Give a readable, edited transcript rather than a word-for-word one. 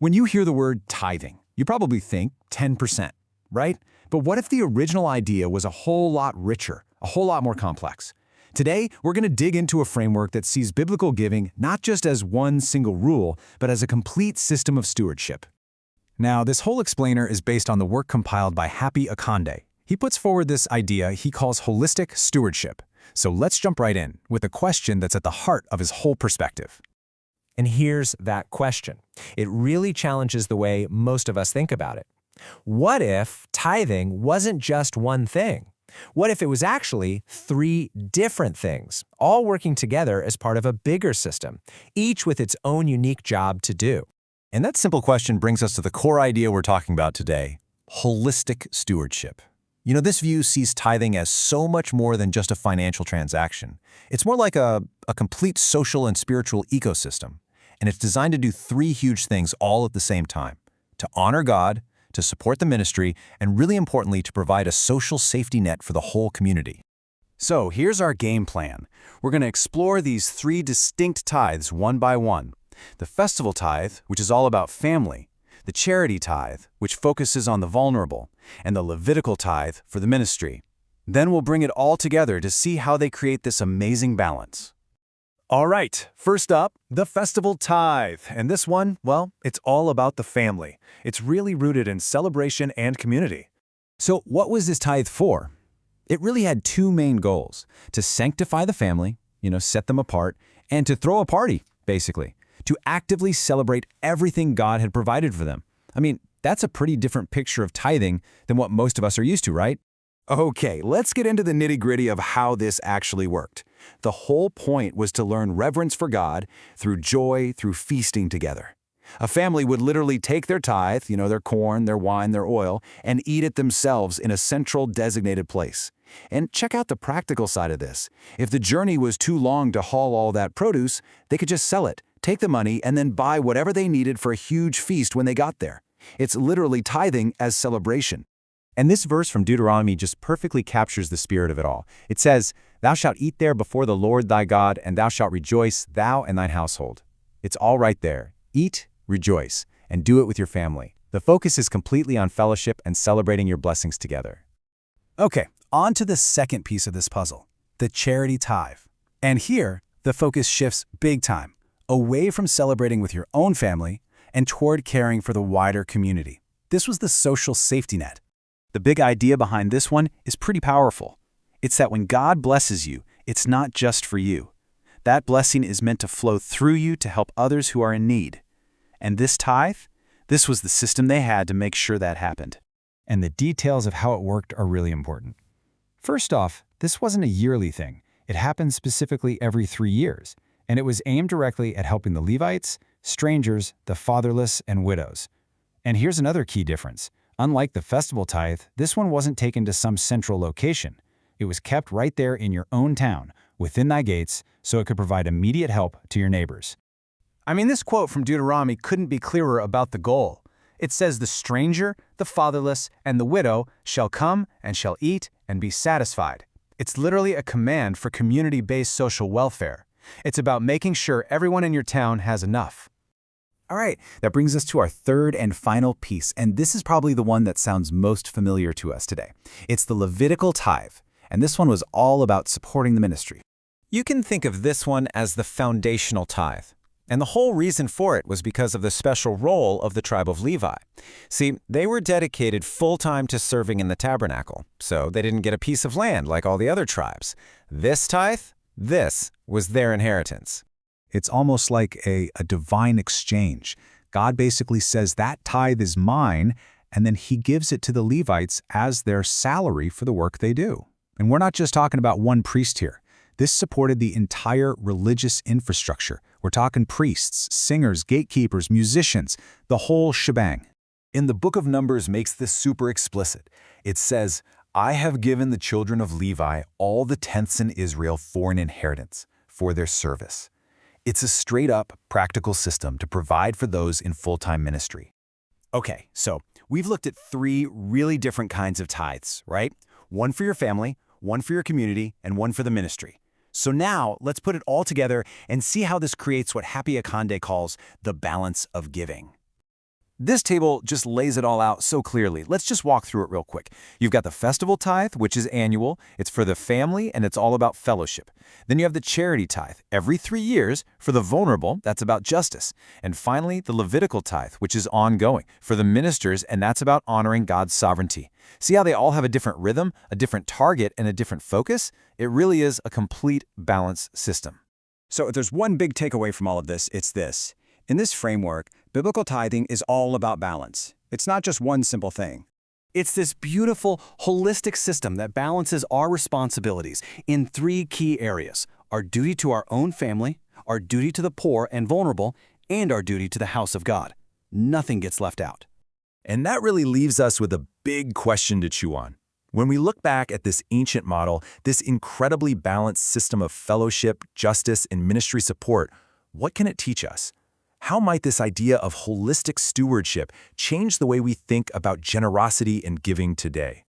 When you hear the word tithing, you probably think 10%, right? But what if the original idea was a whole lot richer, a whole lot more complex? Today, we're going to dig into a framework that sees biblical giving not just as one single rule, but as a complete system of stewardship. Now, this whole explainer is based on the work compiled by Happy Akande. He puts forward this idea he calls holistic stewardship. So let's jump right in with a question that's at the heart of his whole perspective. And here's that question. It really challenges the way most of us think about it. What if tithing wasn't just one thing? What if it was actually 3 different things, all working together as part of a bigger system, each with its own unique job to do? And that simple question brings us to the core idea we're talking about today, holistic stewardship. You know, this view sees tithing as so much more than just a financial transaction. It's more like a complete social and spiritual ecosystem. And it's designed to do 3 huge things all at the same time: to honor God, to support the ministry, and really importantly, to provide a social safety net for the whole community. So here's our game plan. We're going to explore these 3 distinct tithes one by one. The festival tithe, which is all about family, the charity tithe, which focuses on the vulnerable, and the Levitical tithe for the ministry. Then we'll bring it all together to see how they create this amazing balance. All right, first up, the festival tithe. And this one, well, it's all about the family. It's really rooted in celebration and community. So what was this tithe for? It really had 2 main goals: to sanctify the family, set them apart, and to throw a party, basically, to actively celebrate everything God had provided for them. I mean, that's a pretty different picture of tithing than what most of us are used to, right? Okay, let's get into the nitty-gritty of how this actually worked. The whole point was to learn reverence for God through joy, through feasting together. A family would literally take their tithe, their corn, their wine, their oil, and eat it themselves in a central designated place. And check out the practical side of this. If the journey was too long to haul all that produce, they could just sell it, take the money, and then buy whatever they needed for a huge feast when they got there. It's literally tithing as celebration. And this verse from Deuteronomy just perfectly captures the spirit of it all. It says, "Thou shalt eat there before the Lord thy God, and thou shalt rejoice, thou and thine household." It's all right there. Eat, rejoice, and do it with your family. The focus is completely on fellowship and celebrating your blessings together. Okay, on to the second piece of this puzzle, the charity tithe. And here, the focus shifts big time, away from celebrating with your own family and toward caring for the wider community. This was the social safety net. The big idea behind this one is pretty powerful. It's that when God blesses you, it's not just for you. That blessing is meant to flow through you to help others who are in need. And this tithe, this was the system they had to make sure that happened. And the details of how it worked are really important. First off, this wasn't a yearly thing. It happened specifically every 3 years, and it was aimed directly at helping the Levites, strangers, the fatherless, and widows. And here's another key difference. Unlike the festival tithe, this one wasn't taken to some central location. It was kept right there in your own town, within thy gates, so it could provide immediate help to your neighbors. I mean, this quote from Deuteronomy couldn't be clearer about the goal. It says, "The stranger, the fatherless, and the widow shall come and shall eat and be satisfied." It's literally a command for community-based social welfare. It's about making sure everyone in your town has enough. All right, that brings us to our third and final piece, and this is probably the one that sounds most familiar to us today. It's the Levitical tithe, and this one was all about supporting the ministry. You can think of this one as the foundational tithe. And the whole reason for it was because of the special role of the tribe of Levi. See, they were dedicated full-time to serving in the tabernacle, so they didn't get a piece of land like all the other tribes. This tithe, this was their inheritance. It's almost like a divine exchange. God basically says that tithe is mine, and then he gives it to the Levites as their salary for the work they do. And we're not just talking about one priest here. This supported the entire religious infrastructure. We're talking priests, singers, gatekeepers, musicians, the whole shebang. In the book of Numbers makes this super explicit. It says, "I have given the children of Levi all the tenths in Israel for an inheritance, for their service." It's a straight-up, practical system to provide for those in full-time ministry. Okay, so we've looked at 3 really different kinds of tithes, right? One for your family, one for your community, and one for the ministry. So now, let's put it all together and see how this creates what Happy Akande calls the balance of giving. This table just lays it all out so clearly. Let's just walk through it real quick. You've got the festival tithe, which is annual. It's for the family, and it's all about fellowship. Then you have the charity tithe, every 3 years, for the vulnerable, that's about justice. And finally, the Levitical tithe, which is ongoing, for the ministers, and that's about honoring God's sovereignty. See how they all have a different rhythm, a different target, and a different focus? It really is a complete balanced system. So if there's one big takeaway from all of this, it's this. In this framework, biblical tithing is all about balance. It's not just one simple thing. It's this beautiful, holistic system that balances our responsibilities in 3 key areas: our duty to our own family, our duty to the poor and vulnerable, and our duty to the house of God. Nothing gets left out. And that really leaves us with a big question to chew on. When we look back at this ancient model, this incredibly balanced system of fellowship, justice, and ministry support, what can it teach us? How might this idea of holistic stewardship change the way we think about generosity and giving today?